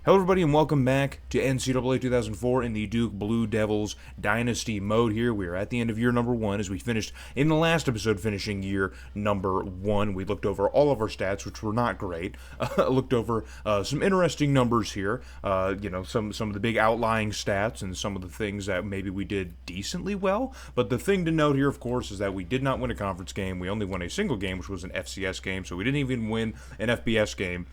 Hello everybody and welcome back to NCAA 2004 in the Duke Blue Devils Dynasty mode here. We are at the end of year number 1 as we finished in the last episode finishing year number 1. We looked over all of our stats, which were not great. Looked over some interesting numbers here, some of the big outlying stats and some of the things that maybe we did decently well. But the thing to note here, of course, is that we did not win a conference game. We only won a single game, which was an FCS game, so we didn't even win an FBS game.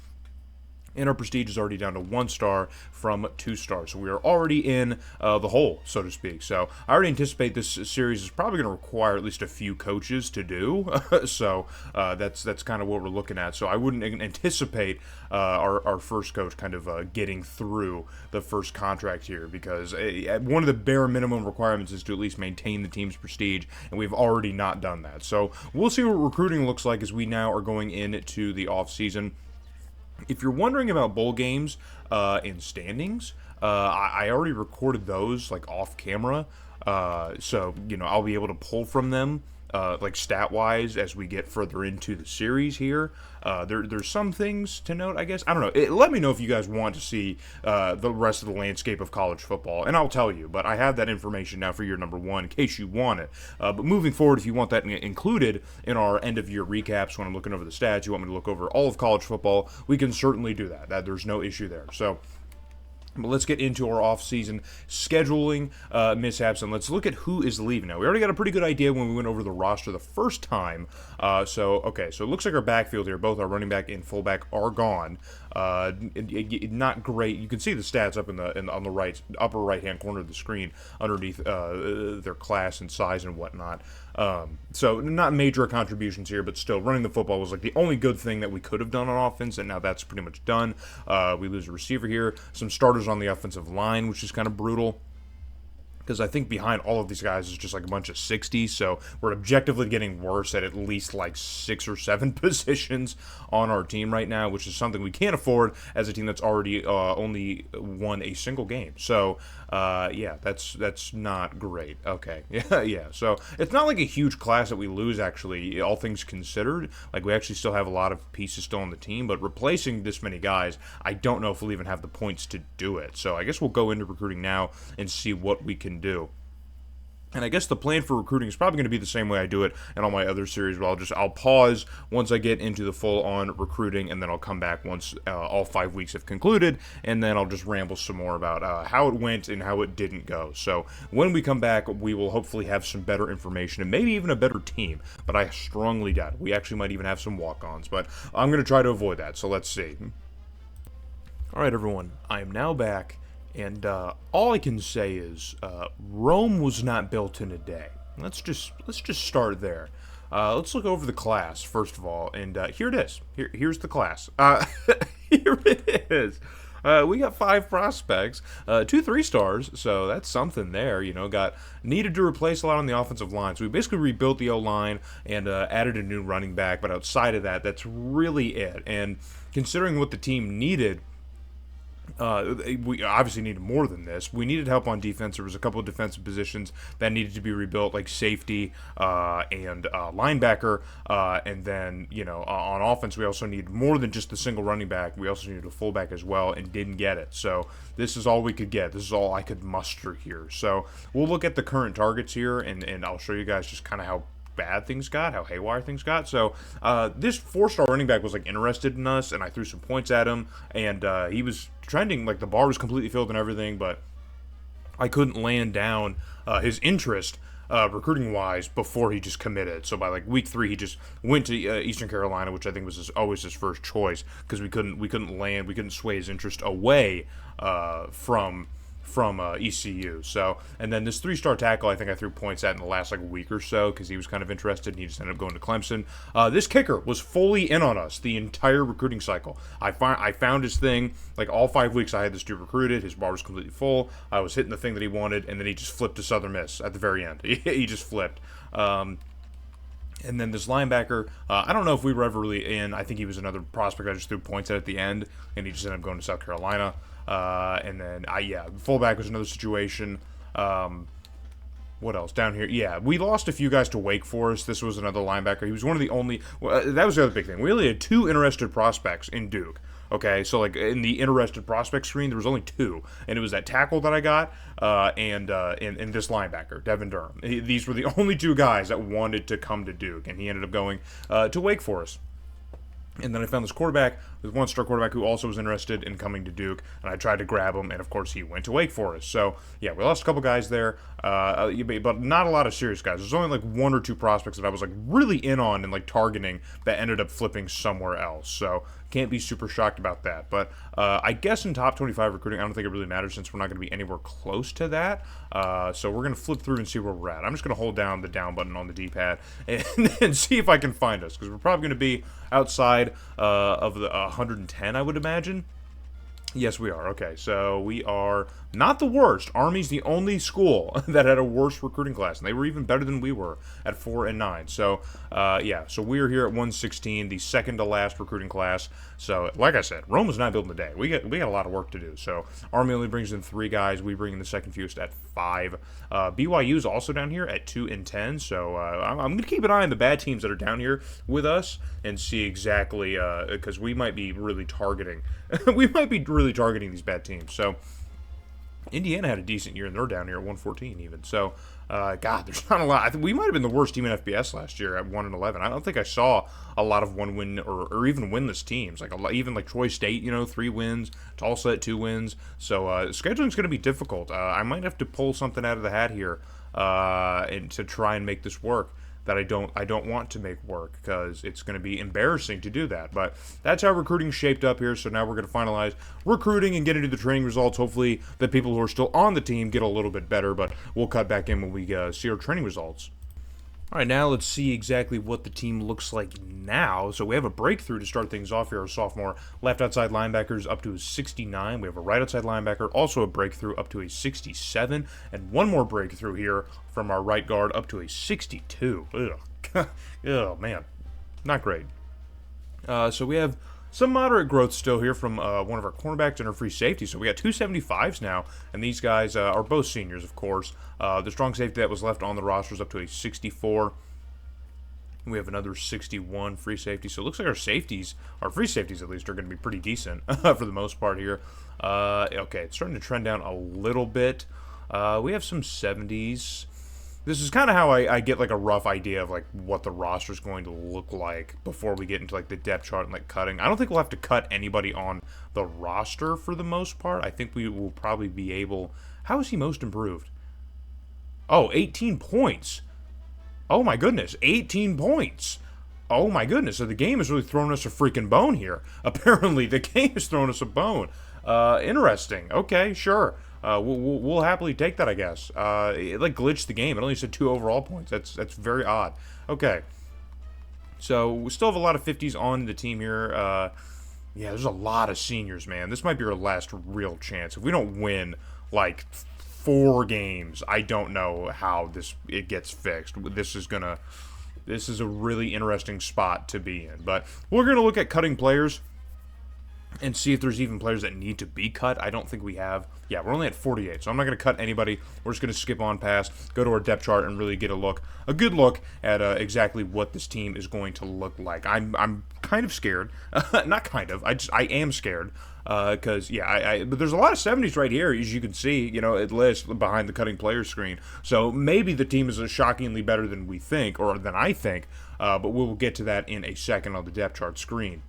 And our prestige is already down to 1 star from 2 stars. So we are already in the hole, so to speak. So I already anticipate this series is probably going to require at least a few coaches to do. So that's kind of what we're looking at. So I wouldn't anticipate our first coach kind of getting through the first contract here, because one of the bare minimum requirements is to at least maintain the team's prestige, and we've already not done that. So we'll see what recruiting looks like as we now are going into the offseason. If you're wondering about bowl games and standings, I already recorded those like off camera, so I'll be able to pull from them like stat-wise as we get further into the series here. There's some things to note, I guess. I don't know. Let me know if you guys want to see the rest of the landscape of college football, and I'll tell you. But I have that information now for year number 1 in case you want it. But moving forward, if you want that included in our end-of-year recaps when I'm looking over the stats, you want me to look over all of college football, we can certainly do that. There's no issue there. So but let's get into our off-season scheduling mishaps, and let's look at who is leaving. Now, we already got a pretty good idea when we went over the roster the first time. So it looks like our backfield here, both our running back and fullback, are gone. Not great. You can see the stats up on the right upper right-hand corner of the screen underneath their class and size and whatnot. So not major contributions here, but still, running the football was like the only good thing that we could have done on offense, and now that's pretty much done. We lose a receiver here, some starters on the offensive line, which is kind of brutal, because I think behind all of these guys is just like a bunch of 60s, so we're objectively getting worse at least like 6 or 7 positions on our team right now, which is something we can't afford as a team that's already only won a single game. So that's not great. Okay, yeah. So it's not like a huge class that we lose, actually, all things considered. Like, we actually still have a lot of pieces still on the team, but replacing this many guys, I don't know if we'll even have the points to do it. So I guess we'll go into recruiting now and see what we can do. And I guess the plan for recruiting is probably going to be the same way I do it in all my other series, where I'll pause once I get into the full-on recruiting, and then I'll come back once all 5 weeks have concluded, and then I'll just ramble some more about how it went and how it didn't go. So when we come back, we will hopefully have some better information and maybe even a better team, but I strongly doubt it. We actually might even have some walk-ons, but I'm going to try to avoid that, so let's see. All right, everyone, I am now back. And all I can say is Rome was not built in a day. Let's just start there. Let's look over the class first of all, and here it is. Here's the class. Here it is. We got 5 prospects, 2 3-stars, so that's something there. Needed to replace a lot on the offensive line, so we basically rebuilt the O-line and added a new running back. But outside of that, that's really it. And considering what the team needed, we obviously needed more than this. We needed help on defense. There was a couple of defensive positions that needed to be rebuilt, like safety and linebacker. And then, on offense, we also needed more than just the single running back. We also needed a fullback as well, and didn't get it. So this is all we could get. This is all I could muster here. So we'll look at the current targets here, and I'll show you guys just kind of how bad things got, how haywire things got. So this 4-star running back was like interested in us, and I threw some points at him, and he was trending, like the bar was completely filled and everything, but I couldn't land down his interest recruiting wise before he just committed. So by like week 3, he just went to Eastern Carolina, which I think was always his first choice, because we couldn't sway his interest away from ECU. So, and then this 3-star tackle, I think I threw points at in the last like week or so, because he was kind of interested, and he just ended up going to Clemson. This kicker was fully in on us the entire recruiting cycle. I found his thing, like all 5 weeks I had this dude recruited, his bar was completely full, I was hitting the thing that he wanted, and then he just flipped to Southern Miss at the very end. He just flipped. And then this linebacker, I don't know if we were ever really in. I think he was another prospect I just threw points at the end, and he just ended up going to South Carolina. And then, fullback was another situation. What else? Down here, yeah, we lost a few guys to Wake Forest. This was another linebacker. He was one of the only, that was the other big thing. We only had 2 interested prospects in Duke. Okay, so like in the interested prospect screen, there was only 2, and it was that tackle that I got, and this linebacker, Devin Durham. These were the only 2 guys that wanted to come to Duke, and he ended up going to Wake Forest. And then I found this quarterback, this one-star quarterback who also was interested in coming to Duke, and I tried to grab him, and of course he went to Wake Forest. So yeah, we lost a couple guys there, but not a lot of serious guys. There's only like 1 or 2 prospects that I was like really in on and like targeting that ended up flipping somewhere else. So can't be super shocked about that. But I guess in top 25 recruiting, I don't think it really matters since we're not going to be anywhere close to that. So we're going to flip through and see where we're at. I'm just going to hold down the down button on the D-pad and see if I can find us, because we're probably going to be outside of the 110, I would imagine. Yes, we are. Okay, so we are not the worst. Army's the only school that had a worse recruiting class, and they were even better than we were at 4 and 9. So, yeah, so we're here at 116, the second to last recruiting class. So, like I said, Rome was not building a day. We got a lot of work to do. So, Army only brings in 3 guys. We bring in the second fewest at 5. BYU is also down here at 2 and 10. So, I'm going to keep an eye on the bad teams that are down here with us and see exactly, because we might be really targeting. We might be really targeting these bad teams. So, Indiana had a decent year, and they're down here at 114 even. So, God, there's not a lot. I think we might have been the worst team in FBS last year at 1 and 11. I don't think I saw a lot of 1-win or even winless teams. Like even like Troy State, 3 wins, Tulsa at 2 wins. So scheduling's going to be difficult. I might have to pull something out of the hat here and to try and make this work. That I don't want to make work, because it's going to be embarrassing to do that. But that's how recruiting's shaped up here. So now we're going to finalize recruiting and get into the training results. Hopefully the people who are still on the team get a little bit better, but we'll cut back in when we see our training results. All right, now let's see exactly what the team looks like now. So we have a breakthrough to start things off here. Our sophomore left outside linebackers up to a 69. We have a right outside linebacker, also a breakthrough up to a 67. And one more breakthrough here from our right guard up to a 62. Ugh. Oh, man. Not great. So we have some moderate growth still here from one of our cornerbacks and our free safety. So we got 2 75s now, and these guys are both seniors, of course. The strong safety that was left on the roster is up to a 64. We have another 61 free safety. So it looks like our free safeties at least, are going to be pretty decent for the most part here. Okay, it's starting to trend down a little bit. We have some 70s. This is kind of how I get like a rough idea of like what the roster is going to look like before we get into like the depth chart and like cutting. I don't think we'll have to cut anybody on the roster for the most part. I think we will probably be able. How is he most improved? Oh, 18 points. Oh my goodness, 18 points. Oh my goodness, so the game is really throwing us a freaking bone here. Apparently, the game is throwing us a bone. Interesting. Okay, sure. We'll happily take that, I guess. It like glitched the game. It only said 2 overall points. That's very odd. Okay. So we still have a lot of 50s on the team here. Yeah, there's a lot of seniors, man. This might be our last real chance. If we don't win like 4 games, I don't know how it gets fixed. This is a really interesting spot to be in. But we're gonna look at cutting players and see if there's even players that need to be cut. I don't think we have. Yeah, we're only at 48, so I'm not going to cut anybody. We're just going to skip on past, go to our depth chart, and really get a good look at exactly what this team is going to look like. I'm kind of scared. Not kind of. I am scared. Because, but there's a lot of 70s right here, as you can see, it lists behind the cutting players screen. So maybe the team is shockingly better than we think, or than I think, but we'll get to that in a second on the depth chart screen.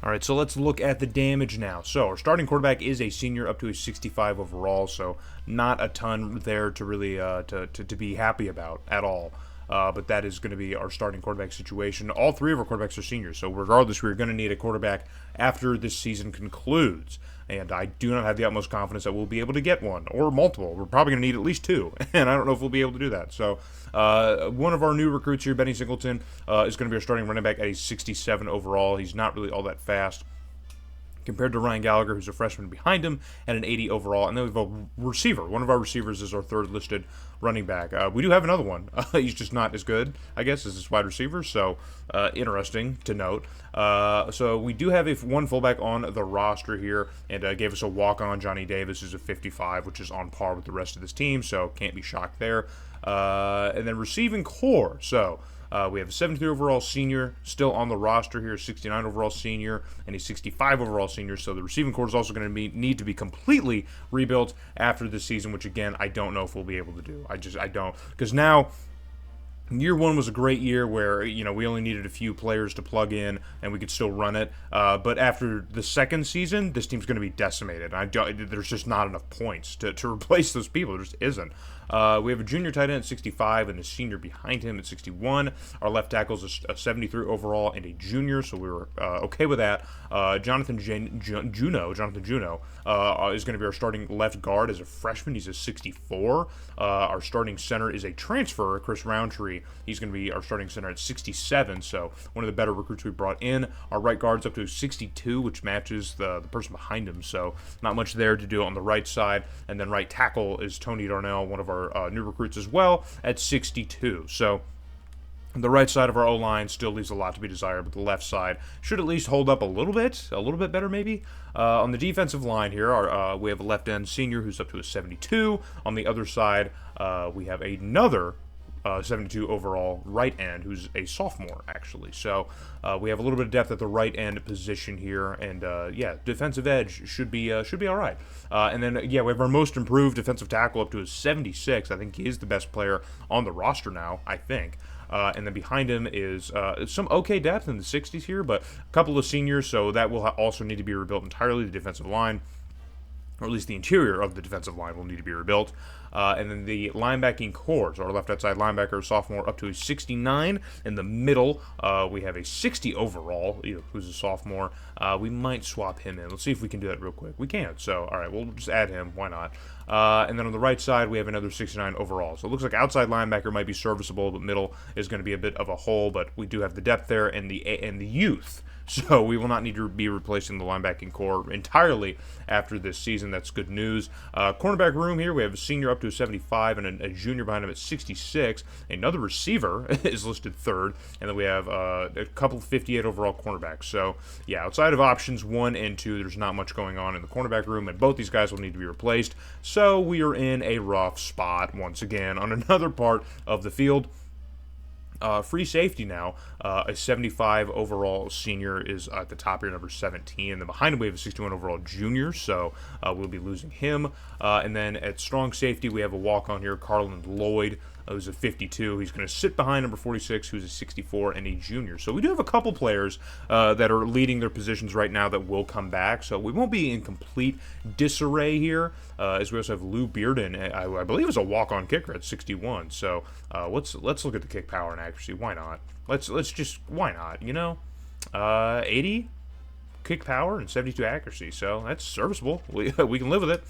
All right, so let's look at the damage now. So our starting quarterback is a senior up to a 65 overall, so not a ton there to really to be happy about at all. But that is going to be our starting quarterback situation. All 3 of our quarterbacks are seniors, so regardless, we're going to need a quarterback after this season concludes. And I do not have the utmost confidence that we'll be able to get one, or multiple. We're probably going to need at least 2, and I don't know if we'll be able to do that. So one of our new recruits here, Benny Singleton, is going to be our starting running back at a 67 overall. He's not really all that fast compared to Ryan Gallagher, who's a freshman behind him, at an 80 overall. And then we have a receiver. One of our receivers is our 3rd listed running back. We do have another one. He's just not as good, I guess, as his wide receiver, so interesting to note. So we do have one fullback on the roster here, and gave us a walk-on. Johnny Davis, who's a 55, which is on par with the rest of this team, so can't be shocked there. And then receiving core. So We have a 73 overall senior still on the roster here, 69 overall senior, and a 65 overall senior. So the receiving corps is also going to need to be completely rebuilt after this season, which again I don't know if we'll be able to do. I don't, because now. Year one was a great year where, we only needed a few players to plug in and we could still run it. But after the second season, this team's going to be decimated. There's just not enough points to replace those people. There just isn't. We have a junior tight end at 65 and a senior behind him at 61. Our left tackle is a 73 overall and a junior, so we were okay with that. Jonathan Juno is going to be our starting left guard as a freshman. He's a 64. Our starting center is a transfer, Chris Roundtree. He's going to be our starting center at 67, so one of the better recruits we brought in. Our right guard's up to 62, which matches the person behind him, so not much there to do on the right side. And then right tackle is Tony Darnell, one of our new recruits as well, at 62. So the right side of our O-line still leaves a lot to be desired, but the left side should at least hold up a little bit better maybe. On the defensive line here, we have a left end senior who's up to a 72. On the other side, we have another 72 overall right end who's a sophomore actually. So we have a little bit of depth at the right end position here, and defensive edge should be all right. And then we have our most improved defensive tackle up to a 76. I think he is the best player on the roster now, I think. And then behind him is some okay depth in the 60s here, but a couple of seniors, so that will also need to be rebuilt entirely, the defensive line, or at least the interior of the defensive line will need to be rebuilt. And then the linebacking corps, so our left outside linebacker, sophomore, up to a 69. In the middle, we have a 60 overall, who's a sophomore. We might swap him in. Let's see if we can do that real quick. We can, so all right, we'll just add him. Why not? And then on the right side, we have another 69 overall. So it looks like outside linebacker might be serviceable, but middle is going to be a bit of a hole. But we do have the depth there and the youth. So we will not need to be replacing the linebacking core entirely after this season. That's good news. Cornerback room here, we have a senior up to a 75 and a junior behind him at 66. Another receiver is listed third. And then we have a couple 58 overall cornerbacks. So, yeah, outside of options 1 and 2, there's not much going on in the cornerback room, and both these guys will need to be replaced. So we are in a rough spot once again on another part of the field. Free safety now, a 75 overall senior is at the top here, number 17. And then behind him, we have a 61 overall junior, so we'll be losing him. And then at strong safety, we have a walk-on here, Carlin Lloyd, who's a 52. He's going to sit behind number 46, who's a 64, and a junior. So we do have a couple players that are leading their positions right now that will come back. So we won't be in complete disarray here, as we also have Lou Bearden, I believe is a walk-on kicker at 61. So let's look at the kick power and accuracy. Why not? Why not? 80 kick power and 72 accuracy. So that's serviceable. We can live with it.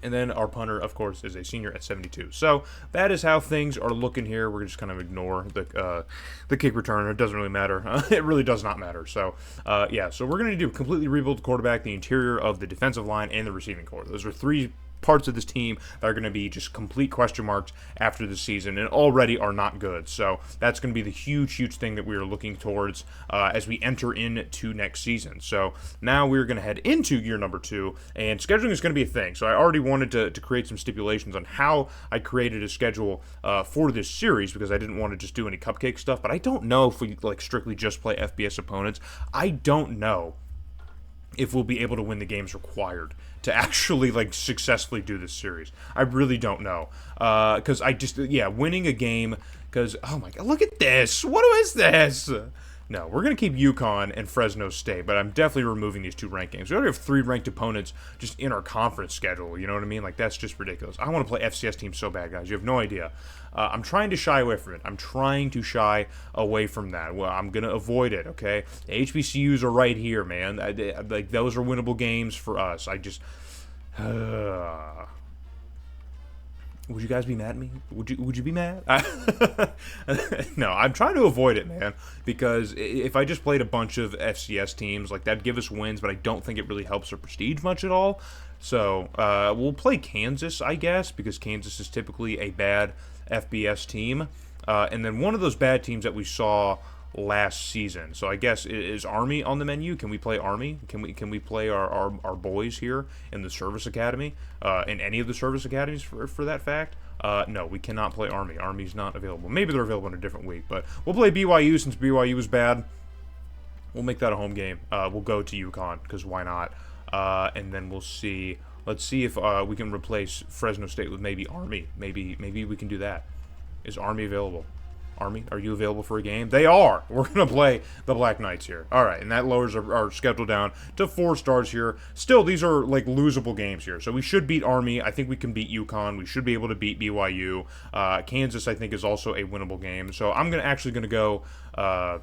And then our punter, of course, is a senior at 72. So that is how things are looking here. We're just kind of ignore the kick return. It doesn't really matter. It really does not matter. So, so we're going to do completely rebuild the quarterback, the interior of the defensive line, and the receiving corps. Those are three parts of this team that are going to be just complete question marks after the season and already are not good. So that's going to be the huge thing that we are looking towards as we enter into next season. So now we're going to head into year number 2, and scheduling is going to be a thing. So I already wanted to create some stipulations on how I created a schedule for this series, because I didn't want to just do any cupcake stuff, but I don't know if we strictly just play FBS opponents. I don't know if we'll be able to win the games required to actually successfully do this series. I really don't know, because winning a game, because oh my god, look at this, what is this? No, we're going to keep UConn and Fresno State, but I'm definitely removing these 2 ranked games. We already have 3 ranked opponents just in our conference schedule, you know what I mean? That's just ridiculous. I want to play FCS teams so bad, guys. You have no idea. I'm trying to shy away from it. I'm trying to shy away from that. Well, I'm going to avoid it, okay? The HBCUs are right here, man. Those are winnable games for us. I just... Would you guys be mad at me? Would you be mad? No, I'm trying to avoid it, man, because if I just played a bunch of FCS teams, that'd give us wins, but I don't think it really helps our prestige much at all. So we'll play Kansas, I guess, because Kansas is typically a bad FBS team. And then one of those bad teams that we saw last season. So I guess, is Army on the menu? Can we play Army? Can we play our boys here in the service academy? In any of the service academies for that fact? No, we cannot play Army. Army's not available. Maybe they're available in a different week, but we'll play BYU since BYU is bad. We'll make that a home game. We'll go to UConn, because why not? And then we'll see. Let's see if we can replace Fresno State with maybe Army. Maybe we can do that. Is Army available? Army, are you available for a game? They are. We're going to play the Black Knights here. All right, and that lowers our schedule down to 4 stars here. Still, these are like losable games here. So we should beat Army. I think we can beat UConn. We should be able to beat BYU. Kansas, I think, is also a winnable game. So I'm actually going to go... we're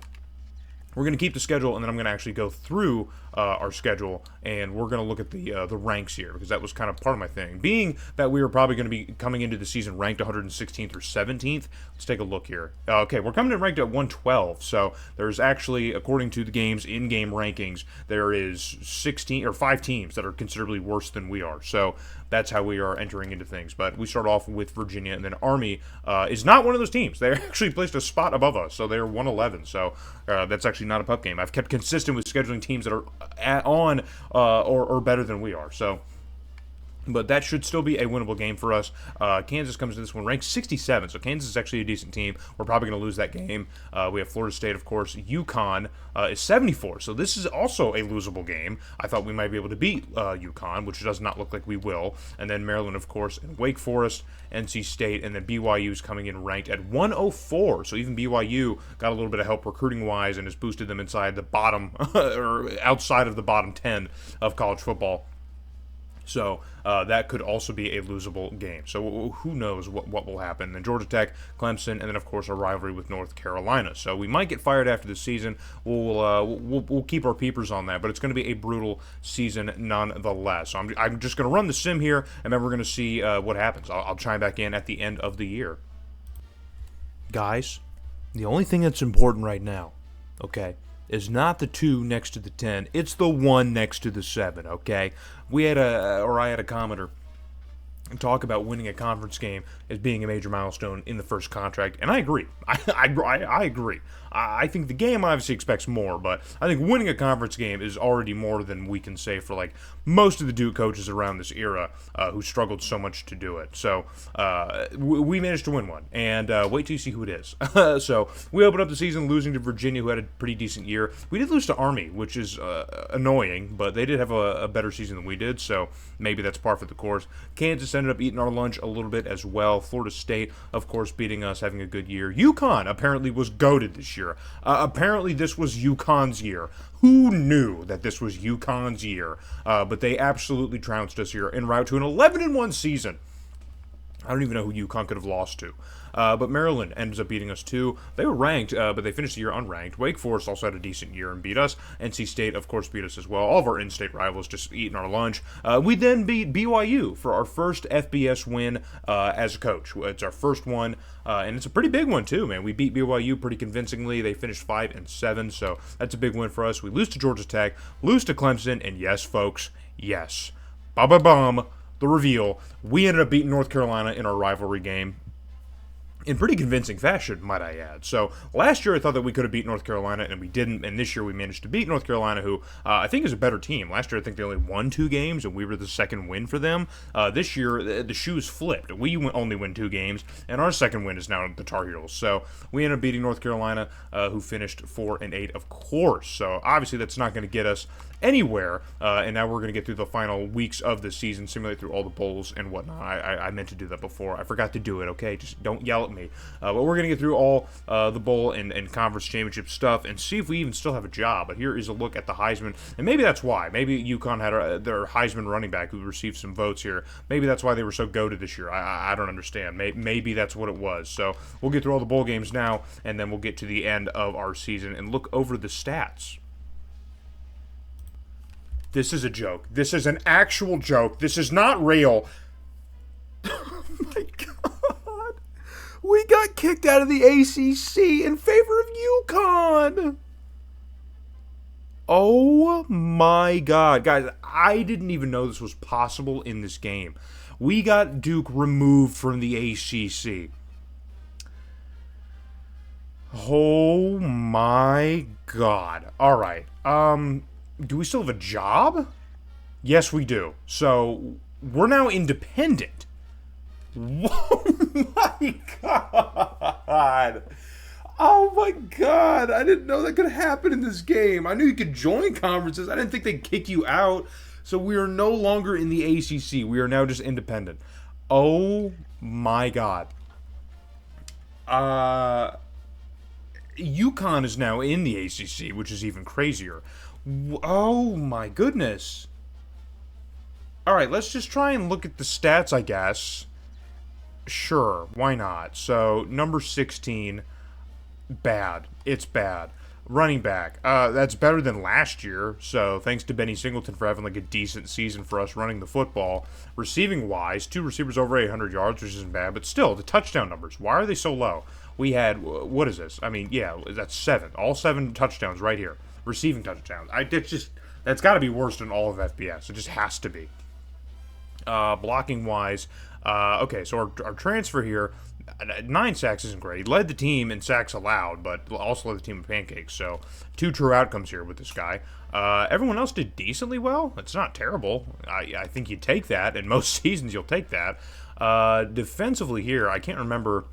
going to keep the schedule, and then I'm going to actually go through our schedule, and we're going to look at the ranks here, because that was kind of part of my thing. Being that we were probably going to be coming into the season ranked 116th or 17th, let's take a look here. Okay, we're coming in ranked at 112, so there's actually, according to the game's in-game rankings, there is 16 or 5 teams that are considerably worse than we are. So that's how we are entering into things. But we start off with Virginia, and then Army is not one of those teams. They actually placed a spot above us, so they're 111. So that's actually not a pup game. I've kept consistent with scheduling teams that are on or better than we are. So, but that should still be a winnable game for us. Kansas comes to this one ranked 67, so Kansas is actually a decent team. We're probably going to lose that game. We have Florida State, of course. UConn is 74, so this is also a losable game. I thought we might be able to beat UConn, which does not look like we will. And then Maryland, of course, and Wake Forest, NC State, and then BYU is coming in ranked at 104. So even BYU got a little bit of help recruiting-wise and has boosted them inside the bottom, or outside of the bottom 10 of college football. So that could also be a losable game. So who knows what will happen. And Georgia Tech, Clemson, and then, of course, our rivalry with North Carolina. So we might get fired after the season. We'll keep our peepers on that, but it's going to be a brutal season nonetheless. So I'm just going to run the sim here, and then we're going to see what happens. I'll chime back in at the end of the year. Guys, the only thing that's important right now, okay, is not the 2 next to the 10. It's the 1 next to the 7, okay? I had a commenter talk about winning a conference game as being a major milestone in the first contract, and I agree. I agree. I think the game obviously expects more, but I think winning a conference game is already more than we can say for like most of the Duke coaches around this era who struggled so much to do it. So we managed to win one, and wait till you see who it is. So we opened up the season losing to Virginia, who had a pretty decent year. We did lose to Army, which is annoying, but they did have a better season than we did, so maybe that's par for the course. Kansas ended up eating our lunch a little bit as well. Florida State, of course, beating us, having a good year. UConn apparently was goated this year. Apparently this was UConn's year. Who knew that this was UConn's year? But they absolutely trounced us here en route to an 11-1 season. I don't even know who UConn could have lost to. But Maryland ends up beating us too. They were ranked, but they finished the year unranked. Wake Forest also had a decent year and beat us. NC State, of course, beat us as well. All of our in-state rivals just eating our lunch. We then beat BYU for our first FBS win as a coach. It's our first one, and it's a pretty big one too, man. We beat BYU pretty convincingly. They finished 5-7, so that's a big win for us. We lose to Georgia Tech, lose to Clemson, and yes, folks, yes, ba-ba-bum, the reveal, we ended up beating North Carolina in our rivalry game in pretty convincing fashion, might I add. So last year I thought that we could have beat North Carolina, and we didn't, and this year we managed to beat North Carolina, who I think is a better team. Last year I think they only won 2 games, and we were the second win for them. This year the shoes flipped. We only win 2 games, and our second win is now the Tar Heels. So we ended up beating North Carolina, who finished 4-8, of course. So obviously that's not going to get us anywhere, and now we're going to get through the final weeks of the season, simulate through all the bowls and whatnot. I meant to do that before. I forgot to do it, okay? Just don't yell at me. But we're going to get through all the bowl and conference championship stuff and see if we even still have a job. But here is a look at the Heisman, and maybe that's why. Maybe UConn had their Heisman running back who received some votes here. Maybe that's why they were so goated this year. I don't understand. Maybe that's what it was. So we'll get through all the bowl games now, and then we'll get to the end of our season and look over the stats. This is a joke. This is an actual joke. This is not real. Oh my God. We got kicked out of the ACC in favor of UConn. Oh my God. Guys, I didn't even know this was possible in this game. We got Duke removed from the ACC. Oh my God. All right. Do we still have a job? Yes, we do. So, we're now independent. Oh my god! Oh my god! I didn't know that could happen in this game. I knew you could join conferences. I didn't think they'd kick you out. So we are no longer in the ACC. We are now just independent. Oh my god. UConn is now in the ACC, which is even crazier. Oh my goodness. All right, let's just try and look at the stats, I guess. Sure, why not? So, number 16, bad. It's bad. Running back, that's better than last year, so thanks to Benny Singleton for having like a decent season for us running the football. Receiving wise, 2 receivers over 800 yards, which isn't bad, but still, the touchdown numbers, why are they so low? We had, what is this? I mean, yeah, that's 7. All 7 touchdowns right here. Receiving touchdowns. That's got to be worse than all of FBS. It just has to be. Blocking wise, okay, so our transfer here, 9 sacks isn't great. He led the team in sacks allowed, but also led the team in pancakes. So 2 true outcomes here with this guy. Everyone else did decently well. It's not terrible. I think you take that. In most seasons, you'll take that. Defensively here, I can't remember.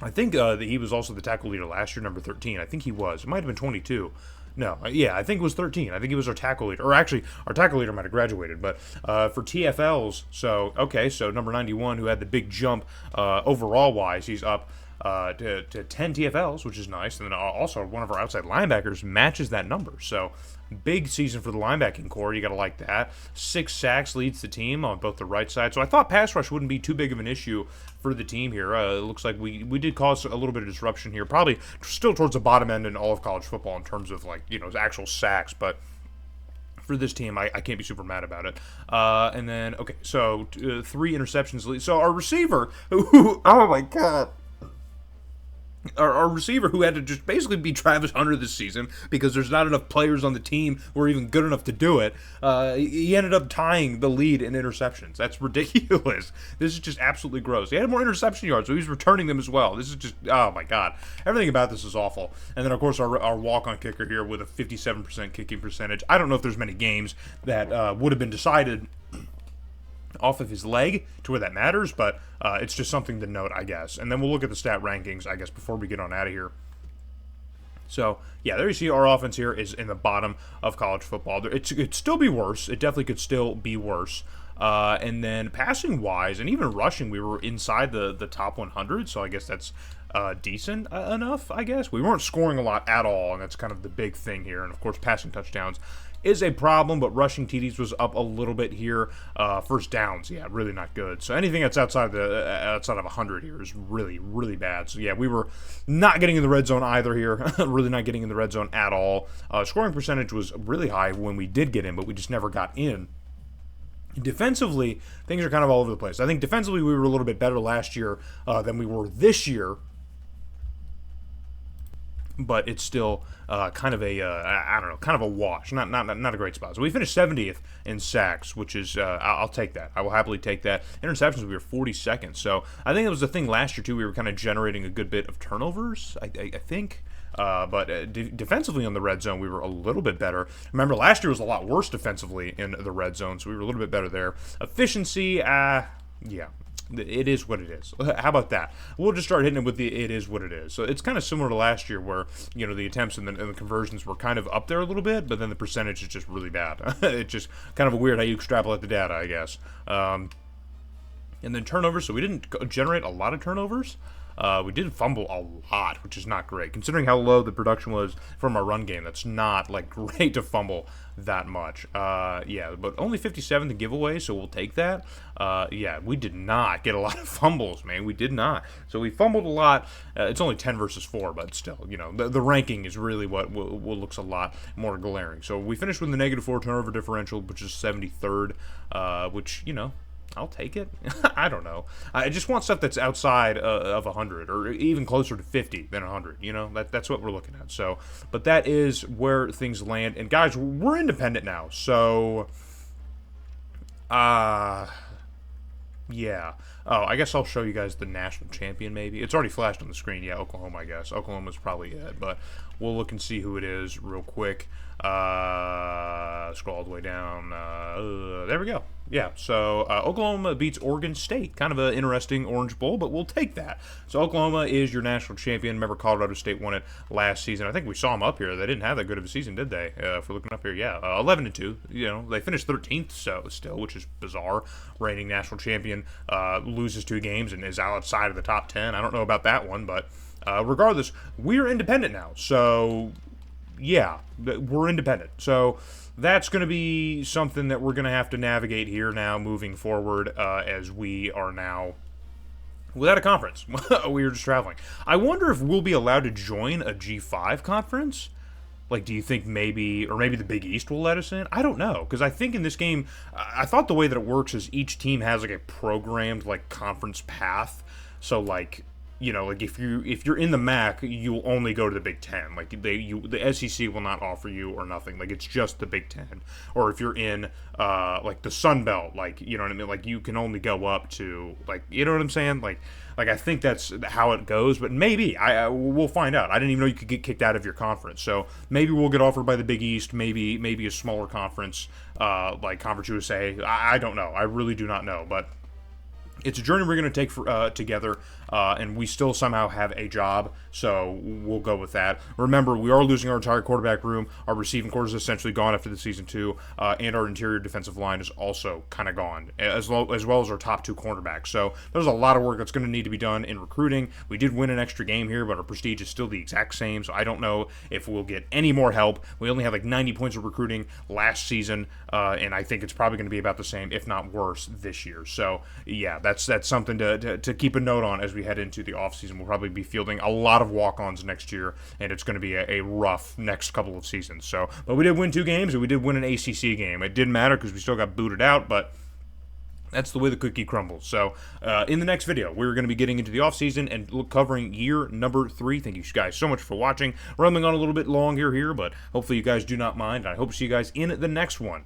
I think that he was also the tackle leader last year, number 13. I think he was. It might have been 22. No, yeah, I think it was 13. I think he was our tackle leader. Or actually, our tackle leader might have graduated. But for TFLs, so, okay, so number 91, who had the big jump overall-wise, he's up to 10 TFLs, which is nice. And then also one of our outside linebackers matches that number. So big season for the linebacking core. You got to like that. 6 sacks leads the team on both the right side. So I thought pass rush wouldn't be too big of an issue for the team here. It looks like we did cause a little bit of disruption here. Probably still towards the bottom end in all of college football in terms of, like, you know, actual sacks. But for this team, I can't be super mad about it. And then, okay, so 3 interceptions lead. So our receiver, who, oh my god. Our receiver, who had to just basically be Travis Hunter this season because there's not enough players on the team who are even good enough to do it, he ended up tying the lead in interceptions. That's ridiculous. This is just absolutely gross. He had more interception yards, so he's returning them as well. This is just, oh my god. Everything about this is awful. And then, of course, our walk-on kicker here with a 57% kicking percentage. I don't know if there's many games that would have been decided off of his leg to where that matters, but it's just something to note, I guess. And then we'll look at the stat rankings, I guess, before we get on out of here. So, yeah, there you see our offense here is in the bottom of college football. It could still be worse. It definitely could still be worse. And then passing-wise, and even rushing, we were inside the top 100, so I guess that's decent enough, I guess. We weren't scoring a lot at all, and that's kind of the big thing here. And, of course, passing touchdowns is a problem, but rushing TDs was up a little bit here. First downs, yeah, really not good. So anything that's outside of 100 here is really, really bad. So yeah, we were not getting in the red zone either here. Really not getting in the red zone at all. Scoring percentage was really high when we did get in, but we just never got in. Defensively, things are kind of all over the place. I think defensively we were a little bit better last year than we were this year. But it's still kind of a, I don't know, kind of a wash. Not a great spot. So we finished 70th in sacks, which is, I'll take that. I will happily take that. Interceptions, we were 42nd. So I think it was the thing last year, too. We were kind of generating a good bit of turnovers, I think. But defensively on the red zone, we were a little bit better. Remember, last year was a lot worse defensively in the red zone, so we were a little bit better there. Efficiency, yeah. It is what it is. How about that? We'll just start hitting it with the it is what it is. So it's kind of similar to last year where, you know, the attempts and the conversions were kind of up there a little bit, but then the percentage is just really bad. It's just kind of weird how you extrapolate the data, I guess. And then turnovers. So we didn't generate a lot of turnovers. We did fumble a lot, which is not great. Considering how low the production was from our run game, that's not, like, great to fumble that much. Yeah, but only 57 to giveaway, so we'll take that. Yeah, we did not get a lot of fumbles, man. We did not. So we fumbled a lot. It's only 10 versus 4, but still, you know, the ranking is really what looks a lot more glaring. So we finished with the -4 turnover differential, which is 73rd, which, you know, I'll take it. I don't know. I just want stuff that's outside of 100 or even closer to 50 than 100. You know, that's what we're looking at. So, but that is where things land. And guys, we're independent now. So, yeah. Oh, I guess I'll show you guys the national champion maybe. It's already flashed on the screen. Yeah, Oklahoma, I guess. Oklahoma's probably it, but we'll look and see who it is real quick. Scroll all the way down. There we go. Yeah, so Oklahoma beats Oregon State. Kind of an interesting Orange Bowl, but we'll take that. So Oklahoma is your national champion. Remember, Colorado State won it last season. I think we saw them up here. They didn't have that good of a season, did they? If we're looking up here, yeah, 11-2. You know, they finished 13th, so still, which is bizarre. Reigning national champion loses 2 games and is outside of the top 10. I don't know about that one, but regardless, we're independent now. So yeah, we're independent. So that's going to be something that we're going to have to navigate here now moving forward as we are now without a conference. We were just traveling. I wonder if we'll be allowed to join a G5 conference. Like, do you think maybe, or maybe the Big East will let us in? I don't know, because I think in this game, I thought the way that it works is each team has like a programmed like conference path. So like, you know, like if you're in the MAC, you'll only go to the Big Ten. Like the SEC will not offer you or nothing. Like it's just the Big Ten. Or if you're in like the Sun Belt, like you know what I mean. Like you can only go up to like you know what I'm saying. Like I think that's how it goes. But maybe we'll find out. I didn't even know you could get kicked out of your conference. So maybe we'll get offered by the Big East. Maybe a smaller conference like Conference USA. I don't know. I really do not know. But it's a journey we're going to take together, and we still somehow have a job, so we'll go with that. Remember, we are losing our entire quarterback room. Our receiving core is essentially gone after the season 2, and our interior defensive line is also kind of gone, as well as our top 2 cornerbacks. So there's a lot of work that's going to need to be done in recruiting. We did win an extra game here, but our prestige is still the exact same, so I don't know if we'll get any more help. We only had like 90 points of recruiting last season, and I think it's probably going to be about the same, if not worse, this year. So, yeah, that's something to keep a note on as we head into the offseason. We'll probably be fielding a lot of walk-ons next year, and it's going to be a rough next couple of seasons. So, but we did win 2 games, and we did win an ACC game. It didn't matter because we still got booted out, but that's the way the cookie crumbles. So, in the next video, we're going to be getting into the offseason and covering year number 3. Thank you guys so much for watching. Rambling on a little bit long here, but hopefully you guys do not mind. I hope to see you guys in the next one.